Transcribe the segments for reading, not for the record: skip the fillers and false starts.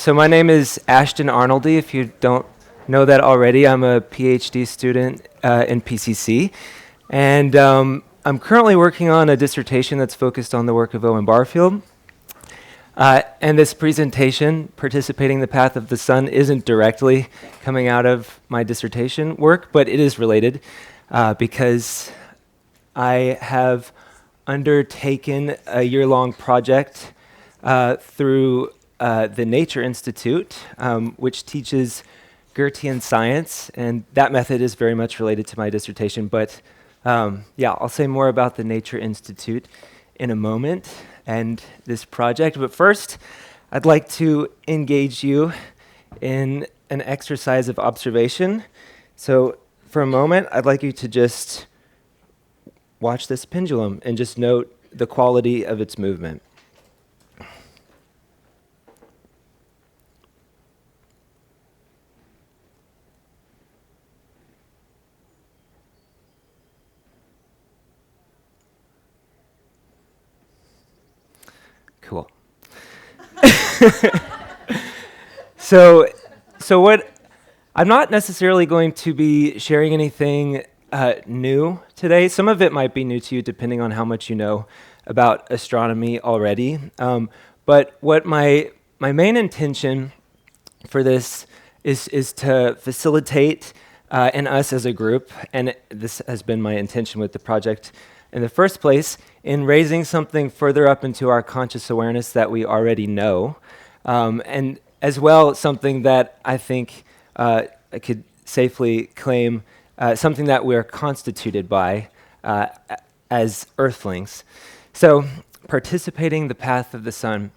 So my name is Ashton Arnoldy. If you don't know that already, I'm a PhD student in PCC, and I'm currently working on a dissertation that's focused on the work of Owen Barfield. And this presentation, Participating the Path of the Sun, isn't directly coming out of my dissertation work, but it is related because I have undertaken a year-long project through the Nature Institute, which teaches Goethean science, and that method is very much related to my dissertation. But I'll say more about the Nature Institute in a moment and this project. But first, I'd like to engage you in an exercise of observation. So for a moment, I'd like you to just watch this pendulum and just note the quality of its movement. Cool. So what I'm not necessarily going to be sharing anything new today. Some of it might be new to you depending on how much you know about astronomy already. But what my main intention for this is to facilitate and us as a group, and this has been my intention with the project in the first place, in raising something further up into our conscious awareness that we already know, and as well something that I think I could safely claim something that we're constituted by as Earthlings. So, participating the path of the sun.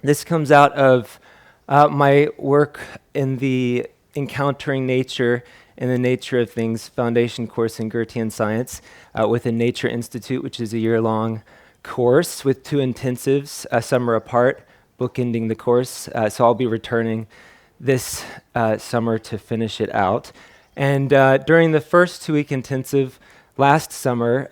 This comes out of my work in the Encountering Nature and the Nature of Things foundation course in Goethean science with the Nature Institute, which is a year-long course with 2 intensives, summer apart, bookending the course. So I'll be returning this summer to finish it out. And during the first 2-week intensive last summer,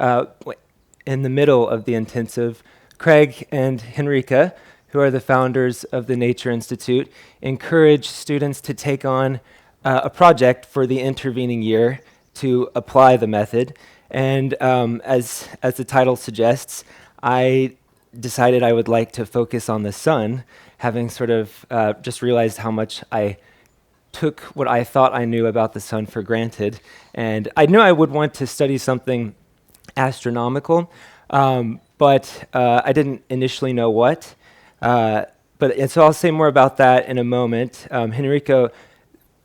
in the middle of the intensive, Craig and Henrika, who are the founders of the Nature Institute, encourage students to take on a project for the intervening year to apply the method. And as the title suggests, I decided I would like to focus on the sun, having sort of just realized how much I took what I thought I knew about the sun for granted. And I knew I would want to study something astronomical, but I didn't initially know what. So I'll say more about that in a moment. Henrico,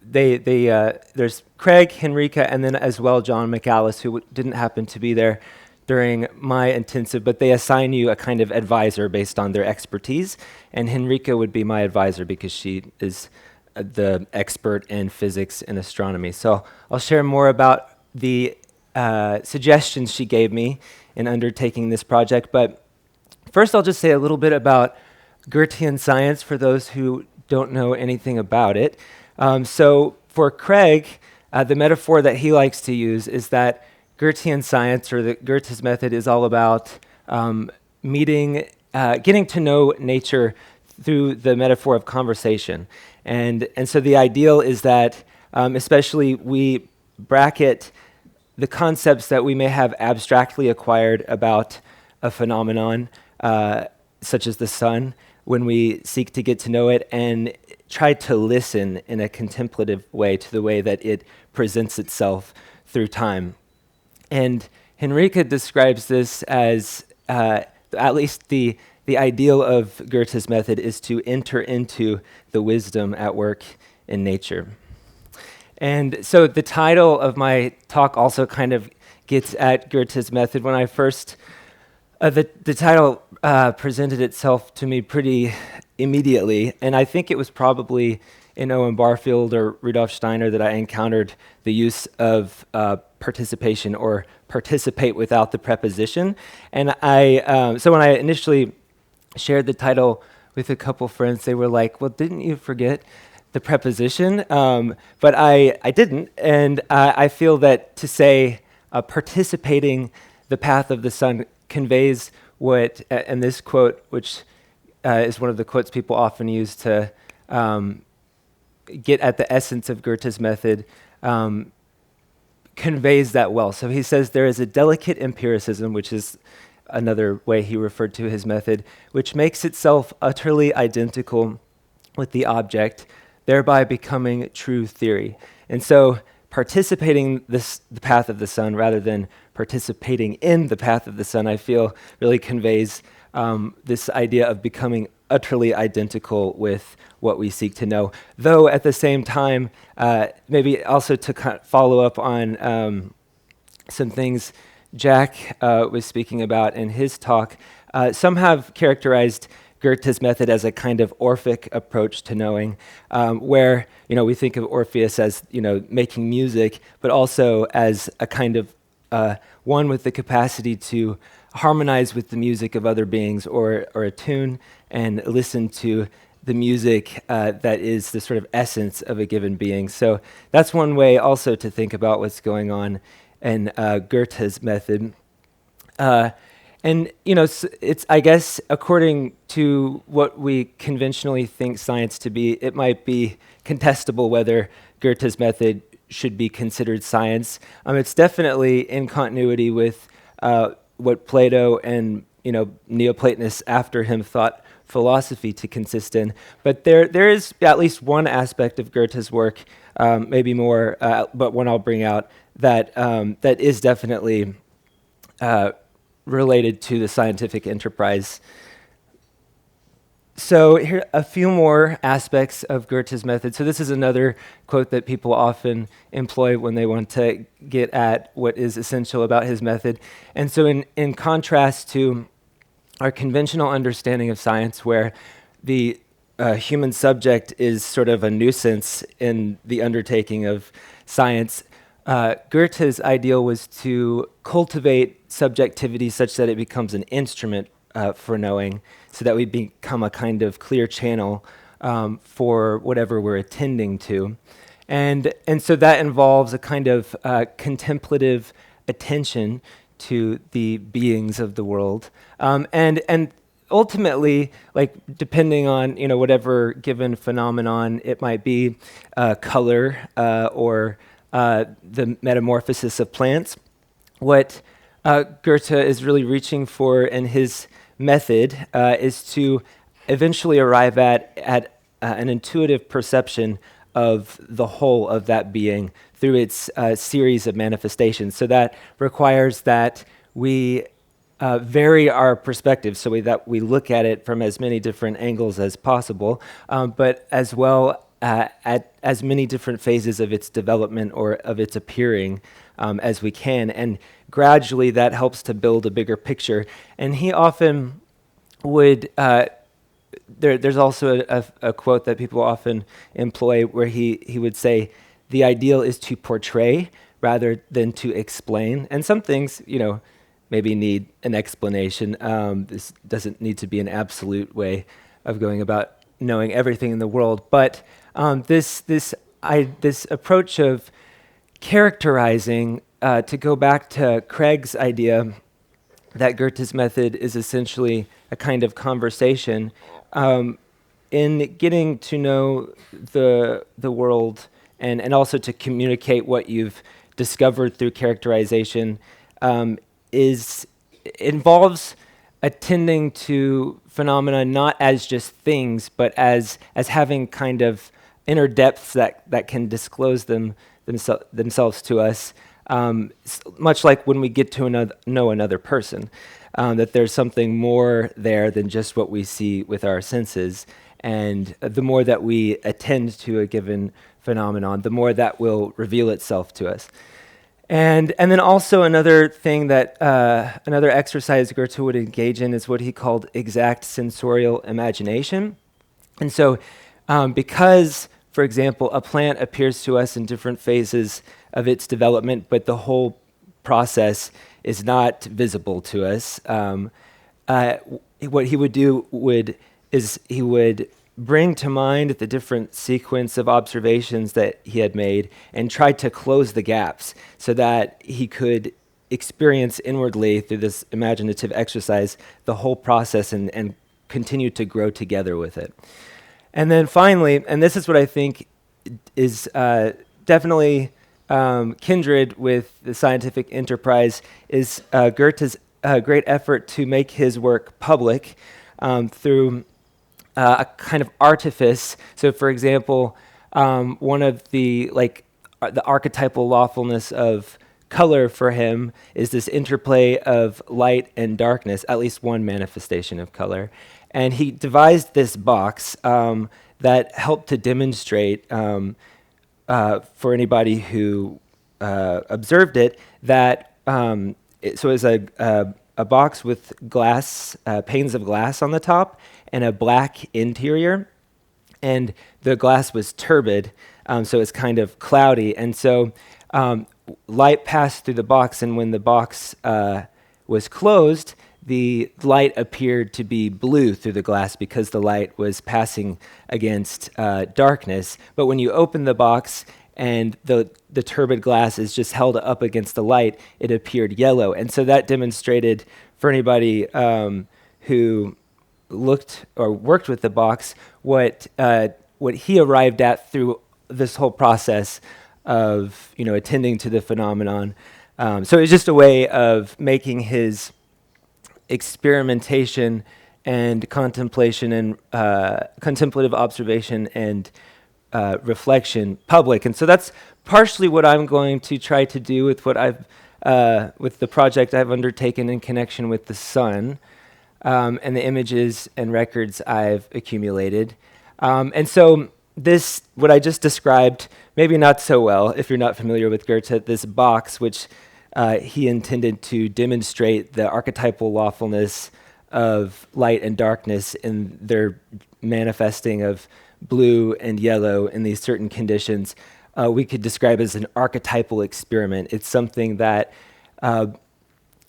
there's Craig, Henrika, and then as well John McAllis, who didn't happen to be there during my intensive, but they assign you a kind of advisor based on their expertise, and Henrika would be my advisor because she is the expert in physics and astronomy. So I'll share more about the suggestions she gave me in undertaking this project, but first I'll just say a little bit about Goethean science for those who don't know anything about it. So for Craig, the metaphor that he likes to use is that Goethean science, or the Goethe's method, is all about getting to know nature through the metaphor of conversation. And so the ideal is that, especially we bracket the concepts that we may have abstractly acquired about a phenomenon, such as the sun, when we seek to get to know it, and try to listen in a contemplative way to the way that it presents itself through time. And Henrika describes this as, at least the ideal of Goethe's method is to enter into the wisdom at work in nature. And so the title of my talk also kind of gets at Goethe's method. When I first, the title presented itself to me pretty immediately, and I think it was probably in Owen Barfield or Rudolf Steiner that I encountered the use of participation, or participate without the preposition. And so when I initially shared the title with a couple friends, they were like, well, didn't you forget the preposition? But I didn't, and I feel that to say participating the path of the sun conveys what, and this quote, which is one of the quotes people often use to get at the essence of Goethe's method conveys that well. So he says there is a delicate empiricism, which is another way he referred to his method, which makes itself utterly identical with the object, thereby becoming true theory. And so participating the path of the sun rather than participating in the path of the sun, I feel really conveys this idea of becoming utterly identical with what we seek to know. Though at the same time, maybe also to follow up on some things Jack was speaking about in his talk, some have characterized Goethe's method as a kind of Orphic approach to knowing, where we think of Orpheus as making music, but also as a kind of one with the capacity to harmonize with the music of other beings, or attune and listen to the music that is the sort of essence of a given being. So that's one way also to think about what's going on in Goethe's method. And it's, I guess, according to what we conventionally think science to be, it might be contestable whether Goethe's method should be considered science. It's definitely in continuity with what Plato and Neoplatonists after him thought philosophy to consist in. But there is at least one aspect of Goethe's work, maybe more, but one I'll bring out that is definitely related to the scientific enterprise. So here a few more aspects of Goethe's method. So this is another quote that people often employ when they want to get at what is essential about his method. And so in contrast to our conventional understanding of science, where the human subject is sort of a nuisance in the undertaking of science, Goethe's ideal was to cultivate subjectivity such that it becomes an instrument for knowing, so that we become a kind of clear channel for whatever we're attending to. And so that involves a kind of contemplative attention to the beings of the world. And ultimately, like depending on whatever given phenomenon it might be, color or the metamorphosis of plants, what Goethe is really reaching for in his method is to eventually arrive at an intuitive perception of the whole of that being through its series of manifestations. So that requires that we vary our perspective, so that we look at it from as many different angles as possible, but as well at as many different phases of its development or of its appearing as we can. And gradually that helps to build a bigger picture. And he often would, there's also a quote that people often employ where he would say, the ideal is to portray rather than to explain. And some things, maybe need an explanation. This doesn't need to be an absolute way of going about knowing everything in the world. But this approach of characterizing, to go back to Craig's idea that Goethe's method is essentially a kind of conversation, in getting to know the world and also to communicate what you've discovered through characterization, involves attending to phenomena not as just things, but as having kind of inner depths that can disclose themselves to us, much like when we get to know another person, that there's something more there than just what we see with our senses. And the more that we attend to a given phenomenon, the more that will reveal itself to us. And then also another thing that, another exercise Goethe would engage in is what he called exact sensorial imagination. And so because, for example, a plant appears to us in different phases of its development, but the whole process is not visible to us, what he would do is he would bring to mind the different sequence of observations that he had made and try to close the gaps so that he could experience inwardly through this imaginative exercise the whole process and continue to grow together with it. And then finally, and this is what I think is definitely kindred with the scientific enterprise, is Goethe's great effort to make his work public through a kind of artifice. So, for example, one of the the archetypal lawfulness of color for him is this interplay of light and darkness, at least one manifestation of color. And he devised this box that helped to demonstrate for anybody who observed it that so it was a box with glass, panes of glass on the top and a black interior, and the glass was turbid, so it's kind of cloudy, and so light passed through the box, and when the box was closed, the light appeared to be blue through the glass because the light was passing against darkness. But when you open the box and the turbid glass is just held up against the light, it appeared yellow. And so that demonstrated for anybody who looked or worked with the box what he arrived at through this whole process of attending to the phenomenon. So it's just a way of making his experimentation and contemplation and contemplative observation and reflection public. And so that's partially what I'm going to try to do with what with the project I've undertaken in connection with the sun and the images and records I've accumulated. And so this, what I just described, maybe not so well if you're not familiar with Goethe, this box, which he intended to demonstrate the archetypal lawfulness of light and darkness in their manifesting of blue and yellow in these certain conditions, we could describe as an archetypal experiment. It's something that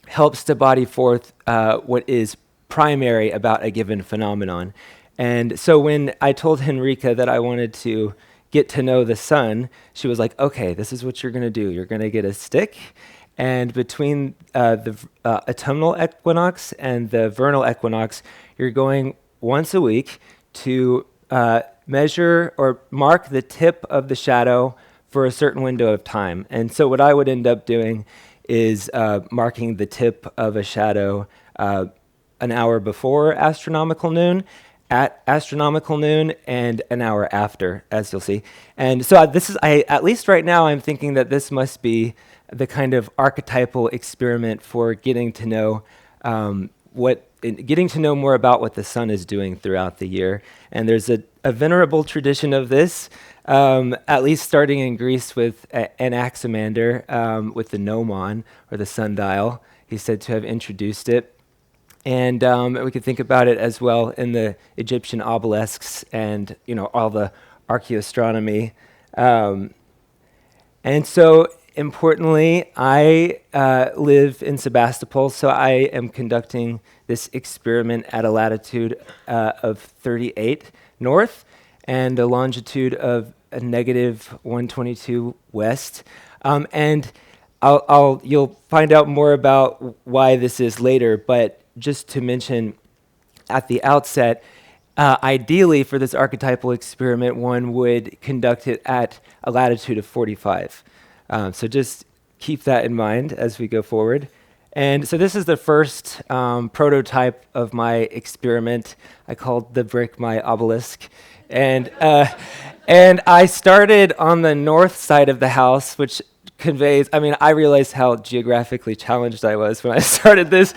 helps to body forth what is primary about a given phenomenon. And so when I told Henrika that I wanted to get to know the sun, she was like, okay, this is what you're going to do. You're going to get a stick, and between the autumnal equinox and the vernal equinox, you're going once a week to measure or mark the tip of the shadow for a certain window of time. And so what I would end up doing is marking the tip of a shadow an hour before astronomical noon, at astronomical noon, and an hour after, as you'll see. And so at least right now, I'm thinking that this must be the kind of archetypal experiment for getting to know getting to know more about what the sun is doing throughout the year. And there's a venerable tradition of this, at least starting in Greece with Anaximander, with the gnomon, or the sundial. He's said to have introduced it. And we could think about it as well in the Egyptian obelisks and all the archaeoastronomy. And so importantly, I live in Sebastopol, so I am conducting this experiment at a latitude of 38 north and a longitude of a negative 122 west. And you'll find out more about why this is later, but just to mention at the outset, ideally for this archetypal experiment, one would conduct it at a latitude of 45. So just keep that in mind as we go forward. And so this is the first prototype of my experiment. I called the brick my obelisk. And I started on the north side of the house, which conveys, I realized how geographically challenged I was when I started this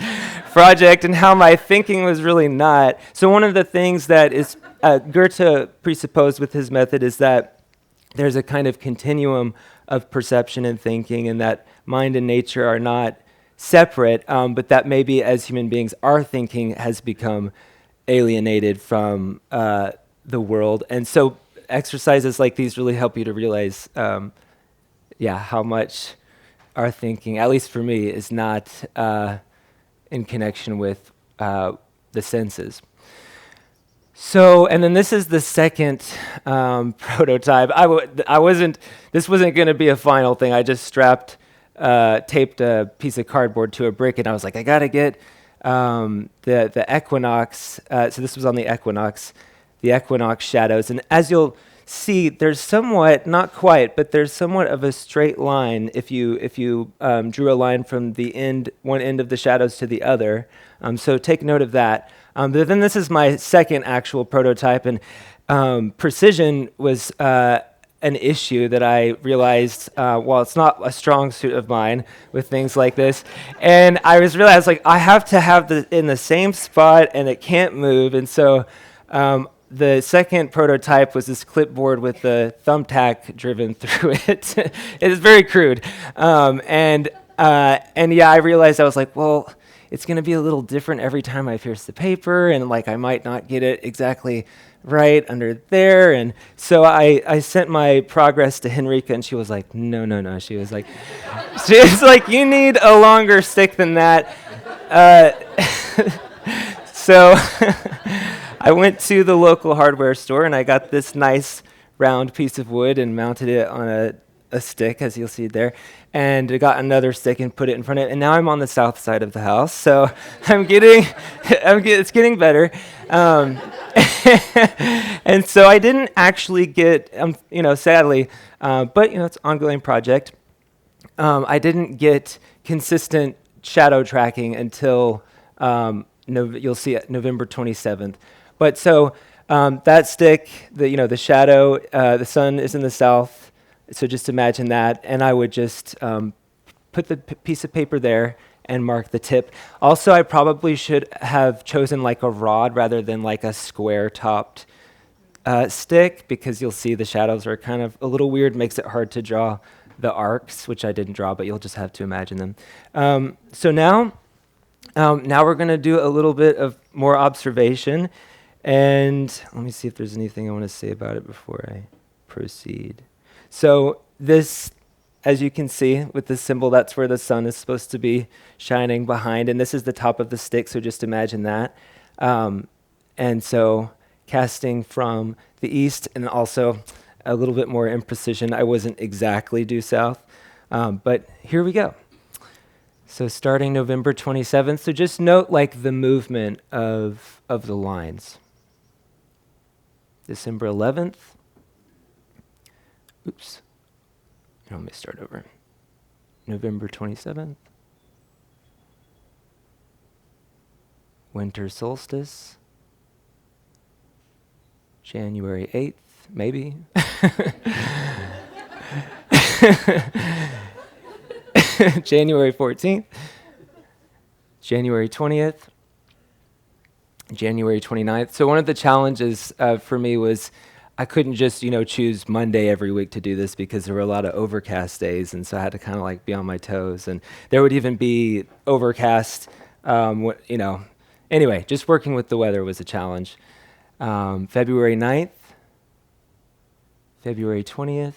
project and how my thinking was really not. So one of the things that is Goethe presupposed with his method is that there's a kind of continuum of perception and thinking, and that mind and nature are not separate, but that maybe as human beings, our thinking has become alienated from the world. And so exercises like these really help you to realize how much our thinking, at least for me, is not in connection with the senses. So, and then this is the second prototype. This wasn't going to be a final thing. I just taped a piece of cardboard to a brick, and I was like, I got to get the equinox. So this was on the equinox the equinox shadows. And as you'll see, there's somewhat, not quite, but there's somewhat of a straight line if you drew a line from the one end of the shadows to the other. So take note of that. But then this is my second actual prototype, and precision was an issue that I realized, well, it's not a strong suit of mine with things like this. And I realized, like, I have to have it in the same spot, and it can't move. And so the second prototype was this clipboard with the thumbtack driven through it. It is very crude. And yeah, I realized, I was like, well, it's going to be a little different every time I pierce the paper, and like I might not get it exactly right under there. And so I sent my progress to Henrika, and she was like, no. She was like, you need a longer stick than that. So I went to the local hardware store, and I got this nice round piece of wood and mounted it on a stick, as you'll see there, and I got another stick and put it in front of it, and now I'm on the south side of the house, so it's getting better. And so I didn't actually get, sadly, but it's an ongoing project. I didn't get consistent shadow tracking until you'll see it November 27th. But so that stick, the shadow, the sun is in the south. So just imagine that, and I would just put the piece of paper there and mark the tip. Also, I probably should have chosen like a rod rather than like a square-topped stick, because you'll see the shadows are kind of a little weird, makes it hard to draw the arcs, which I didn't draw, but you'll just have to imagine them. So now we're going to do a little bit of more observation, and let me see if there's anything I want to say about it before I proceed. So this, as you can see with the symbol, that's where the sun is supposed to be shining behind, and this is the top of the stick, so just imagine that. And so casting from the east, and also a little bit more imprecision, I wasn't exactly due south, but here we go. So starting November 27th, so just note like the movement of the lines. December 11th. Oops. Let me start over. November 27th. Winter solstice. January 8th, maybe. January 14th. January 20th. January 29th. So one of the challenges for me was I couldn't just, choose Monday every week to do this, because there were a lot of overcast days, and so I had to kind of like be on my toes. And there would even be overcast, Anyway, just working with the weather was a challenge. February 9th, February 20th,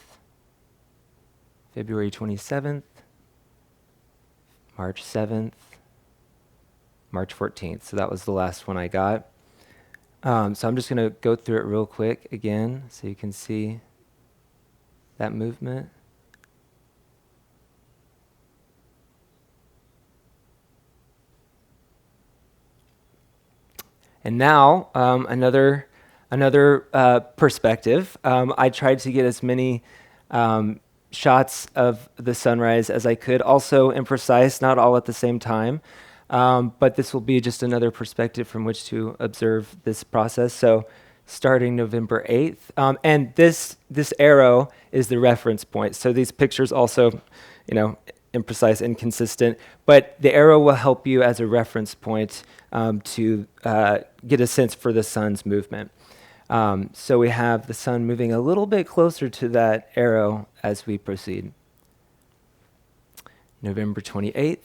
February 27th, March 7th, March 14th. So that was the last one I got. So I'm just going to go through it real quick again so you can see that movement. And now another perspective. I tried to get as many shots of the sunrise as I could, also imprecise, not all at the same time. But this will be just another perspective from which to observe this process. So starting November 8th. And this arrow is the reference point. So these pictures also, imprecise, inconsistent, but the arrow will help you as a reference point to get a sense for the sun's movement. So we have the sun moving a little bit closer to that arrow as we proceed. November 28th.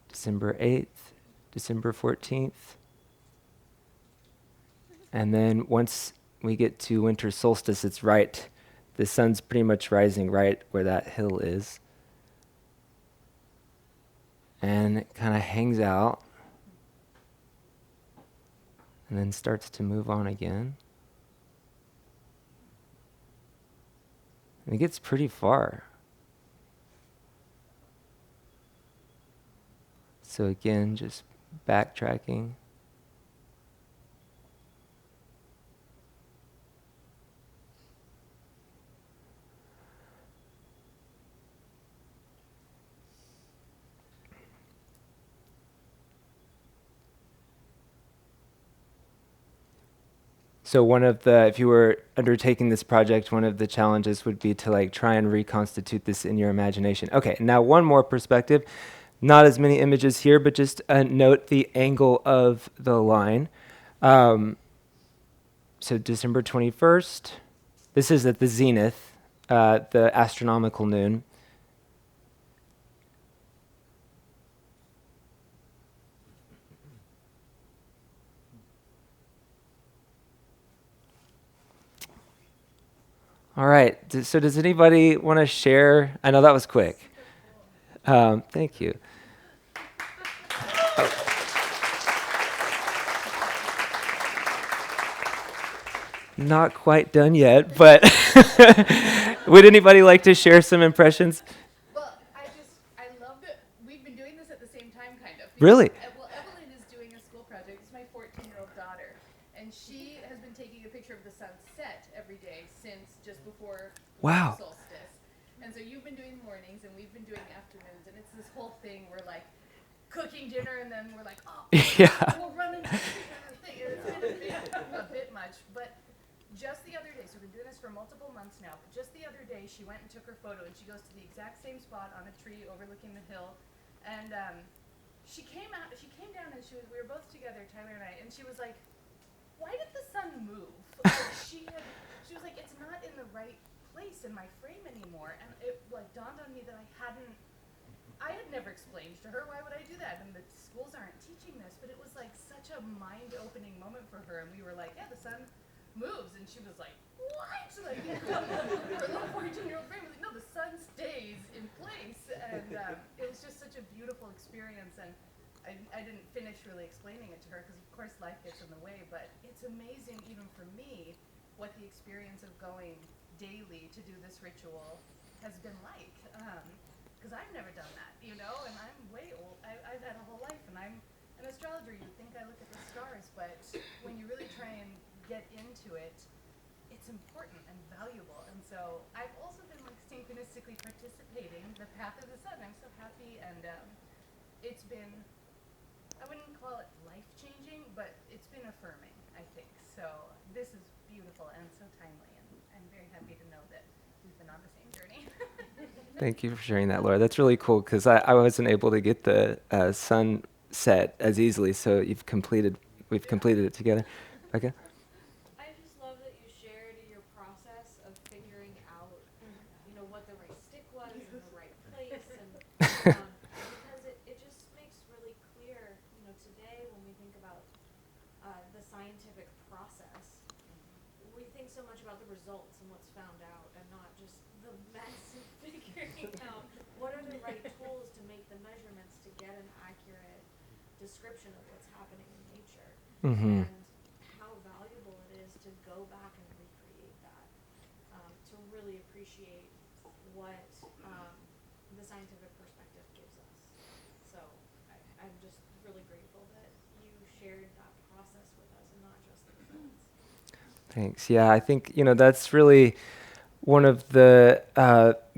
December 8th, December 14th. And then once we get to winter solstice, it's right. The sun's pretty much rising right where that hill is. And it kind of hangs out and then starts to move on again. And it gets pretty far. So again, just backtracking. So one of the, if you were undertaking this project, one of the challenges would be to like try and reconstitute this in your imagination. Okay, now one more perspective. Not as many images here, but just note the angle of the line. So December 21st, this is at the zenith, the astronomical noon. All right, so does anybody want to share? I know that was quick. Thank you. Not quite done yet, but would anybody like to share some impressions? Well, I love that we've been doing this at the same time, kind of. Really? Well, Evelyn is doing a school project. It's my 14-year-old daughter, and she has been taking a picture of the sunset every day since just before Wow. solstice. And so you've been doing mornings, and we've been doing afternoons, and it's this whole thing. We're like cooking dinner, and then we're like, oh, Yeah. we'll run into the thing. It's been a bit much, but just the other day, so we've been doing this for multiple months now, but just the other day she went and took her photo, and she goes to the exact same spot on a tree overlooking the hill, and she came down, and we were both together, Tyler and I, and she was like, why did the sun move? Like she was like, it's not in the right place in my frame anymore, and it like dawned on me that I had never explained to her, why would I do that, and the schools aren't teaching this, but it was like such a mind-opening moment for her, and we were like, yeah, the sun moves, and she was like, what? Like, her little 14-year-old brain was like, no, the sun stays in place, and it was just such a beautiful experience, and I didn't finish really explaining it to her, because of course life gets in the way, but it's amazing, even for me, what the experience of going daily to do this ritual has been like, because I've never done that, and I'm way old, I've had a whole life, and I'm an astrologer, you'd think I look at the stars, but when you really try and get into it, it's important and valuable. And so I've also been like synchronistically participating the path of the sun. I'm so happy, and it's been, I wouldn't call it life-changing, but it's been affirming, I think. So this is beautiful and so timely, and I'm very happy to know that we've been on the same journey. Thank you for sharing that, Laura. That's really cool, because I wasn't able to get the sunset as easily, so we've completed it together. Okay. I just love that you shared your process of figuring out, what the right stick was in the right place, and because it just makes really clear, today when we think about the scientific process, we think so much about the results and what's found out, and not just the mess of figuring out what are the right tools to make the measurements to get an accurate description of what's happening in nature. Mm-hmm. And to go back and recreate that, to really appreciate what the scientific perspective gives us. So I'm just really grateful that you shared that process with us and not just the results. Thanks. Yeah, I think, that's really one of the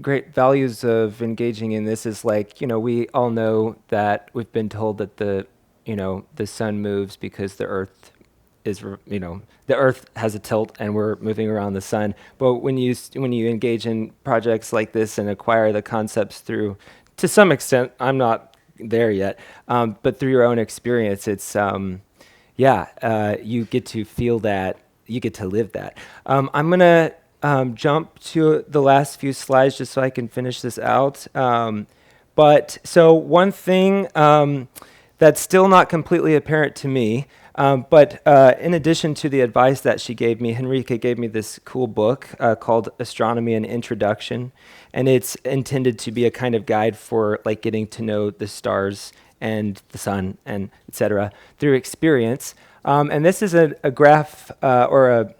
great values of engaging in this is like, we all know that we've been told that the sun moves because the earth the earth has a tilt and we're moving around the sun. But when you engage in projects like this and acquire the concepts through, to some extent, I'm not there yet, but through your own experience, it's, you get to feel that, you get to live that. I'm going to jump to the last few slides just so I can finish this out. But so one thing that's still not completely apparent to me, but in addition to the advice that she gave me, Henrika gave me this cool book called Astronomy: An Introduction, and it's intended to be a kind of guide for like getting to know the stars and the sun and etc. through experience. And this is a graph or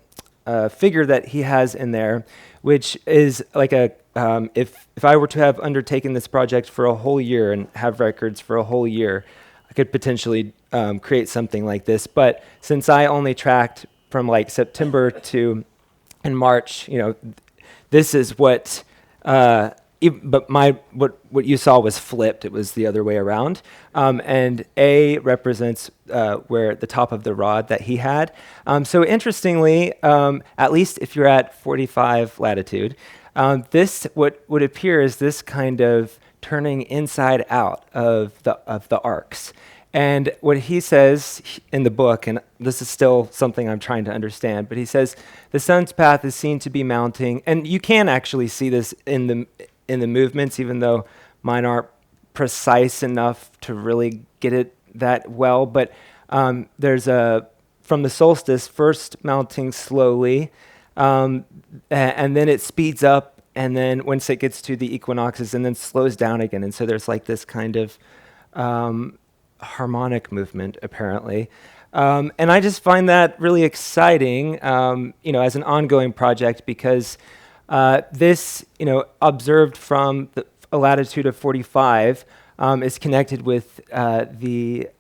a figure that he has in there, which is like if I were to have undertaken this project for a whole year and have records for a whole year, I could potentially create something like this. But since I only tracked from like September to in March, this is what but what you saw was flipped. It was the other way around. And A represents where the top of the rod that he had. So interestingly, at least if you're at 45 latitude, this what would appear is this kind of turning inside out of the arcs. And what he says in the book, and this is still something I'm trying to understand, but he says the sun's path is seen to be mounting, and you can actually see this in the movements, even though mine aren't precise enough to really get it that well. But there's from the solstice, first mounting slowly, and then it speeds up, and then once it gets to the equinoxes, and then slows down again. And so there's like this kind of harmonic movement, apparently. And I just find that really exciting, as an ongoing project, because this, observed from a latitude of 45, is connected with the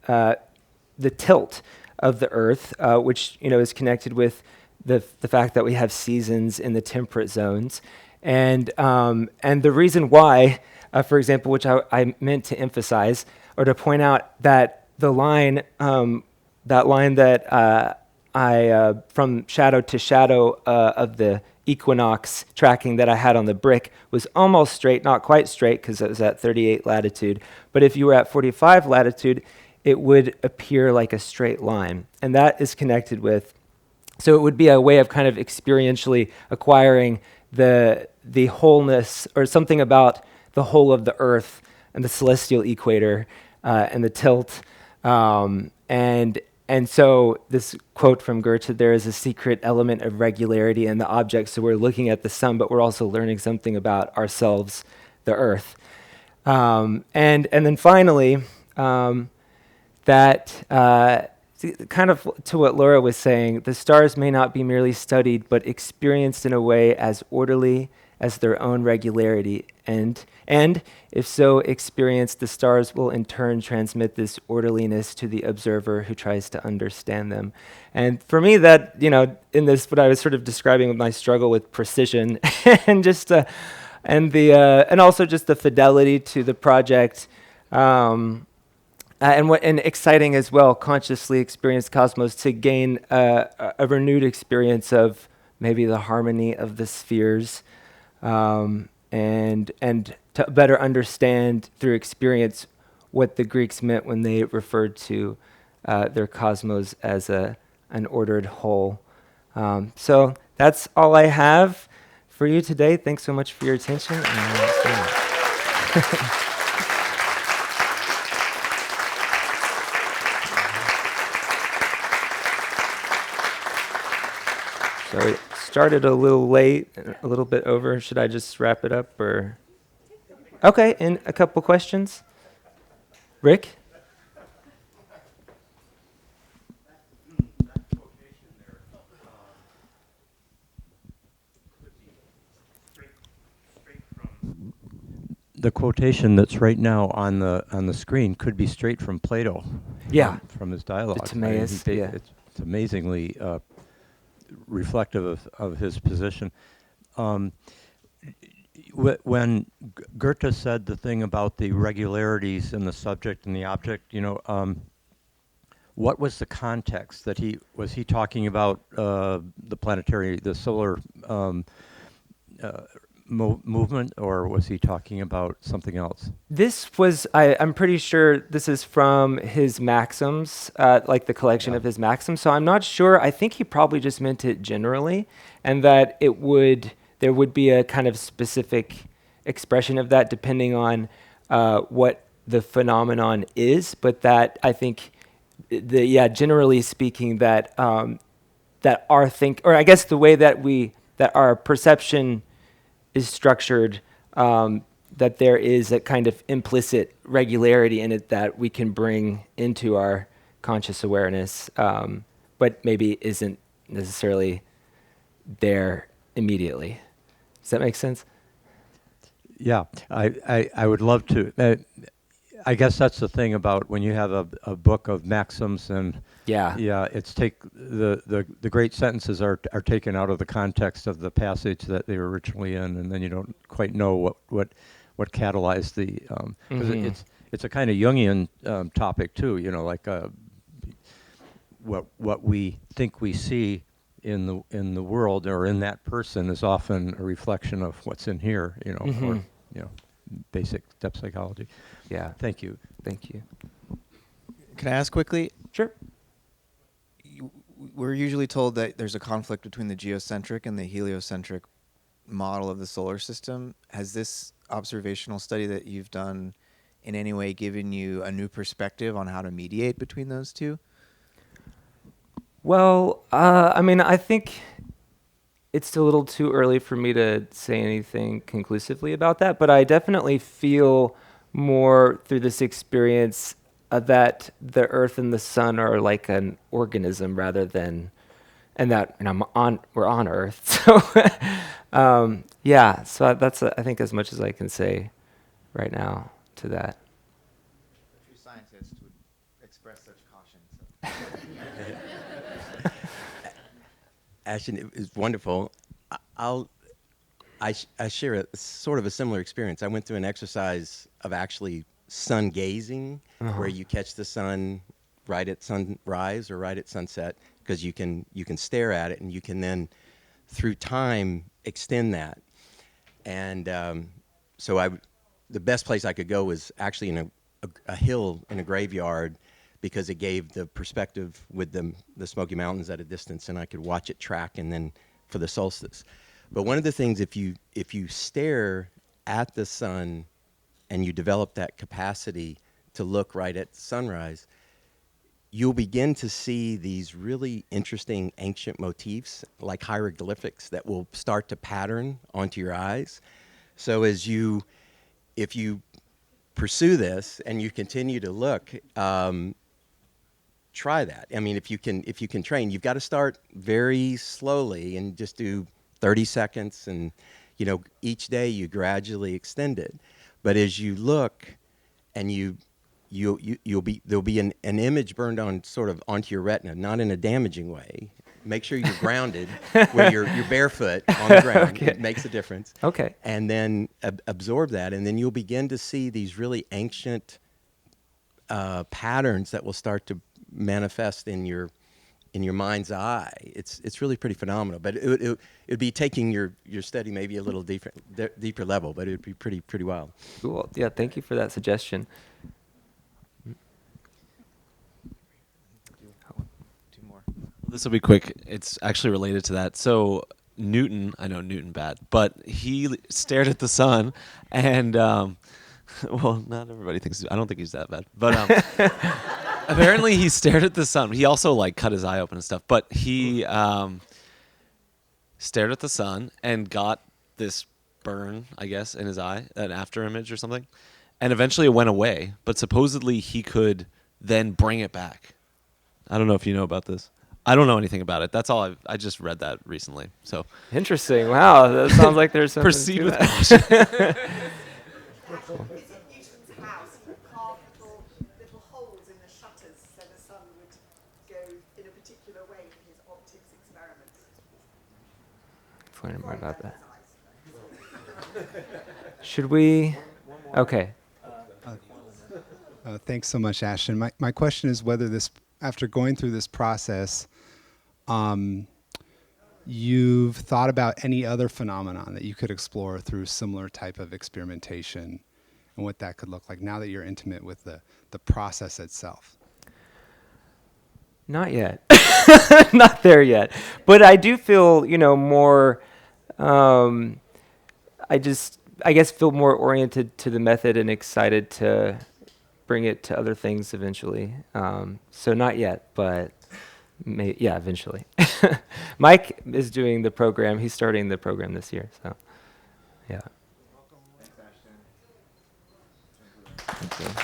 tilt of the Earth, which is connected with the fact that we have seasons in the temperate zones, and the reason why, for example, which I meant to emphasize or to point out, that the line that I from shadow to shadow of the equinox tracking that I had on the brick was almost straight, not quite straight because it was at 38 latitude. But if you were at 45 latitude, it would appear like a straight line. And that is connected with, so it would be a way of kind of experientially acquiring the wholeness, or something about the whole of the Earth and the celestial equator and the tilt. And so this quote from Goethe, there is a secret element of regularity in the object. So we're looking at the sun, but we're also learning something about ourselves, the Earth. And then finally, that kind of to what Laura was saying, the stars may not be merely studied, but experienced in a way as orderly as their own regularity. And if so experienced, the stars will in turn transmit this orderliness to the observer who tries to understand them. And for me, that, in this, what I was sort of describing with my struggle with precision and just, and also just the fidelity to the project, and exciting as well, consciously experienced cosmos, to gain a renewed experience of maybe the harmony of the spheres, and to better understand through experience what the Greeks meant when they referred to their cosmos as an ordered whole. So that's all I have for you today. Thanks so much for your attention. So it started a little late, a little bit over. Should I just wrap it up, or? Okay, and a couple questions. Rick? The quotation that's right now on the screen could be straight from Plato. Yeah. From his dialogue. The Timaeus, yeah. It's amazingly reflective of his position. When Goethe said the thing about the regularities in the subject and the object, what was the context that was he talking about the solar movement, or was he talking about something else? This was, I'm pretty sure this is from his maxims, like the collection of his maxims. So I'm not sure. I think he probably just meant it generally, and that there would be a kind of specific expression of that depending on what the phenomenon is. But that, I think, generally speaking, that or I guess the way that our perception is structured, that there is a kind of implicit regularity in it that we can bring into our conscious awareness, but maybe isn't necessarily there immediately. Does that make sense? Yeah, I would love to. I guess that's the thing about when you have a book of maxims and Yeah. yeah, it's the great sentences are taken out of the context of the passage that they were originally in, and then you don't quite know what catalyzed the because it's a kind of Jungian topic too. You know, like what we think we see in the world or in that person is often a reflection of what's in here. You know, or you know, basic depth psychology. Yeah. Thank you. Thank you. Can I ask quickly? Sure. We're usually told that there's a conflict between the geocentric and the heliocentric model of the solar system. Has this observational study that you've done in any way given you a new perspective on how to mediate between those two? Well, I mean, I think it's a little too early for me to say anything conclusively about that, but I definitely feel more through this experience that the Earth and the Sun are like an organism rather than, and we're on Earth. So, yeah. So that's I think as much as I can say right now to that. A true scientist would express such caution. Ashton, it was wonderful. I share a sort of a similar experience. I went through an exercise of actually sun gazing, where you catch the sun right at sunrise or right at sunset, because you can stare at it and you can then, through time, extend that. And so the best place I could go was actually in a hill in a graveyard, because it gave the perspective with the Smoky Mountains at a distance, and I could watch it track, and then for the solstice. But one of the things, if you stare at the sun and you develop that capacity to look right at sunrise, you'll begin to see these really interesting ancient motifs, like hieroglyphics, that will start to pattern onto your eyes. So if you pursue this and you continue to look, try that. I mean, if you can train, you've got to start very slowly and just do 30 seconds, and each day you gradually extend it. But as you look, and there'll be an image burned on sort of onto your retina, not in a damaging way. Make sure you're grounded, where you're barefoot on the ground. Okay. It makes a difference. Okay. And then absorb that, and then you'll begin to see these really ancient patterns that will start to manifest in your mind's eye. It's really pretty phenomenal. But it'd be taking your study maybe a little deeper level, but it'd be pretty wild. Cool. Yeah. Thank you for that suggestion. Two more. This will be quick. It's actually related to that. So Newton, I know Newton bad, but he stared at the sun, and well, not everybody thinks. I don't think he's that bad, but apparently he stared at the sun. He also cut his eye open and stuff, but he stared at the sun and got this burn, I guess, in his eye, an after image or something, and eventually it went away. But supposedly he could then bring it back. I don't know if you know about this. I don't know anything about it. That's all. I just read that recently. So Interesting. Wow. That sounds like there's something proceed to with that. caution. Is it Newton's house? He would carve little holes in the shutters so the sun would go in a particular way for his optics experiments. Learn more about that. Should we? Okay. Thanks so much, Ashton. My question is whether after going through this process, you've thought about any other phenomenon that you could explore through similar type of experimentation, and what that could look like now that you're intimate with the process itself. Not yet. Not there yet. But I do feel, more, I guess feel more oriented to the method and excited to bring it to other things eventually. So not yet, but eventually. Mike is doing the program. He's starting the program this year. So, yeah. Welcome. Thanks, Ashton. Thank you.